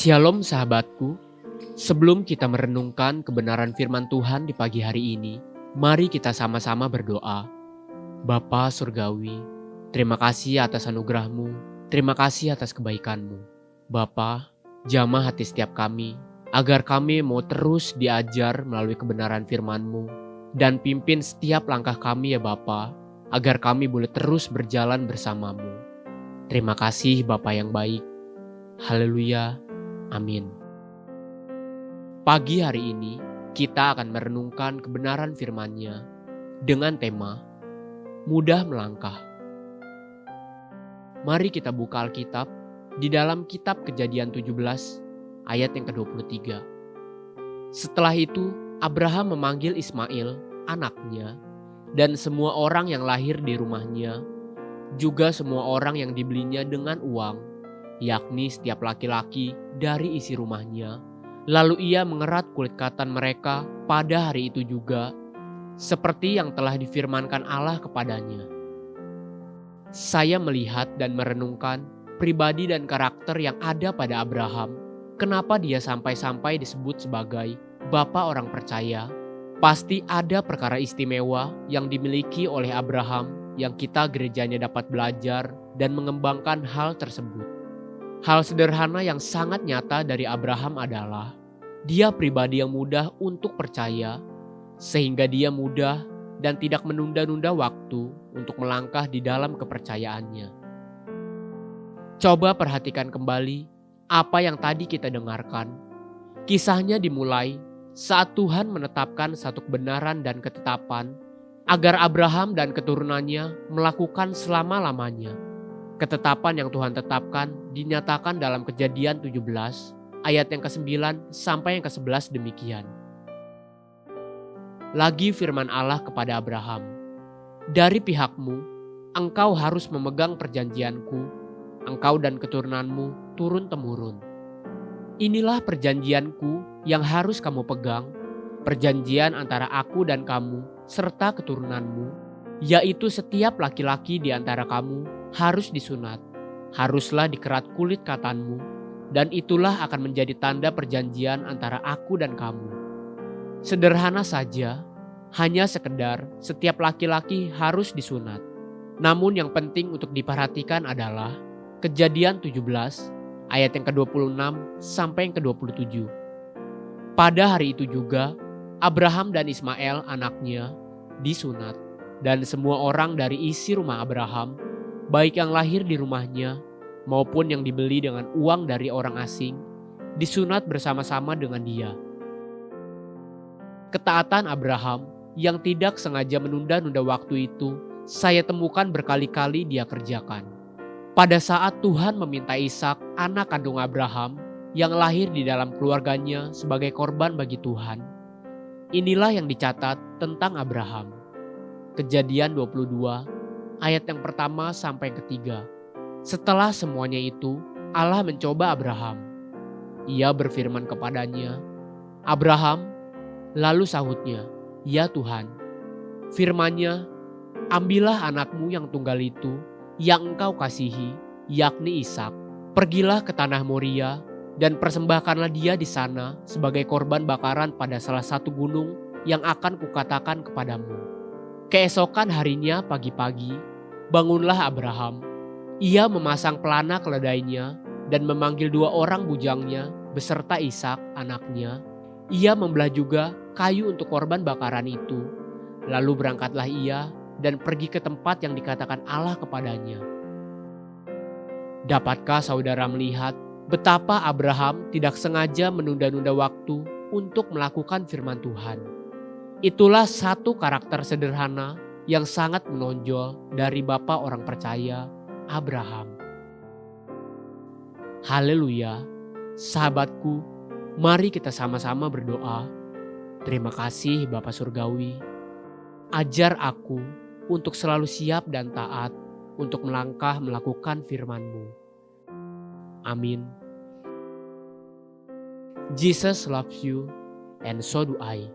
Shalom sahabatku, sebelum kita merenungkan kebenaran firman Tuhan di pagi hari ini, mari kita sama-sama berdoa. Bapa Surgawi, terima kasih atas anugerah-Mu, terima kasih atas kebaikan-Mu. Bapa, jamah hati setiap kami, agar kami mau terus diajar melalui kebenaran firman-Mu, dan pimpin setiap langkah kami ya Bapa, agar kami boleh terus berjalan bersama-Mu. Terima kasih Bapa yang baik. Haleluya. Amin. Pagi hari ini kita akan merenungkan kebenaran firman-Nya dengan tema mudah melangkah. Mari kita buka Alkitab di dalam kitab Kejadian 17 ayat yang ke-23. Setelah itu Abraham memanggil Ismail, anaknya, dan semua orang yang lahir di rumahnya, juga semua orang yang dibelinya dengan uang, yakni setiap laki-laki dari isi rumahnya. Lalu ia mengerat kulit katan mereka pada hari itu juga, seperti yang telah difirmankan Allah kepadanya. Saya melihat dan merenungkan pribadi dan karakter yang ada pada Abraham. Kenapa dia sampai-sampai disebut sebagai bapa orang percaya? Pasti ada perkara istimewa yang dimiliki oleh Abraham yang kita gerejanya dapat belajar dan mengembangkan hal tersebut. Hal sederhana yang sangat nyata dari Abraham adalah dia pribadi yang mudah untuk percaya, sehingga dia mudah dan tidak menunda-nunda waktu untuk melangkah di dalam kepercayaannya. Coba perhatikan kembali apa yang tadi kita dengarkan. Kisahnya dimulai saat Tuhan menetapkan satu kebenaran dan ketetapan agar Abraham dan keturunannya melakukan selama-lamanya. Ketetapan yang Tuhan tetapkan dinyatakan dalam Kejadian 17 ayat yang ke-9 sampai yang ke-11 demikian. Lagi firman Allah kepada Abraham, "Dari pihakmu, engkau harus memegang perjanjianku, engkau dan keturunanmu turun-temurun. Inilah perjanjianku yang harus kamu pegang, perjanjian antara aku dan kamu serta keturunanmu, yaitu setiap laki-laki di antara kamu harus disunat, haruslah dikerat kulit katanmu, dan itulah akan menjadi tanda perjanjian antara aku dan kamu." Sederhana saja, hanya sekedar setiap laki-laki harus disunat. Namun yang penting untuk diperhatikan adalah Kejadian 17 ayat yang ke-26 sampai yang ke-27. Pada hari itu juga Abraham dan Ismail anaknya disunat, dan semua orang dari isi rumah Abraham, baik yang lahir di rumahnya maupun yang dibeli dengan uang dari orang asing, disunat bersama-sama dengan dia. Ketaatan Abraham yang tidak sengaja menunda-nunda waktu itu saya temukan berkali-kali dia kerjakan. Pada saat Tuhan meminta Ishak, anak kandung Abraham, yang lahir di dalam keluarganya sebagai korban bagi Tuhan, inilah yang dicatat tentang Abraham. Kejadian 22 ayat yang pertama sampai yang ketiga. Setelah semuanya itu, Allah mencoba Abraham. Ia berfirman kepadanya, "Abraham," lalu sahutnya, "Ya Tuhan." Firman-Nya, "Ambillah anakmu yang tunggal itu, yang engkau kasihi, yakni Ishak. Pergilah ke tanah Moria dan persembahkanlah dia di sana sebagai korban bakaran pada salah satu gunung yang akan kukatakan kepadamu." Keesokan harinya pagi-pagi, bangunlah Abraham. Ia memasang pelana keledainya dan memanggil 2 orang bujangnya beserta Ishak anaknya. Ia membelah juga kayu untuk korban bakaran itu. Lalu berangkatlah ia dan pergi ke tempat yang dikatakan Allah kepadanya. Dapatkah saudara melihat betapa Abraham tidak sengaja menunda-nunda waktu untuk melakukan firman Tuhan? Itulah satu karakter sederhana yang sangat menonjol dari bapa orang percaya, Abraham. Haleluya, sahabatku, mari kita sama-sama berdoa. Terima kasih Bapa Surgawi, ajar aku untuk selalu siap dan taat untuk melangkah melakukan firman-Mu. Amin. Jesus loves you and so do I.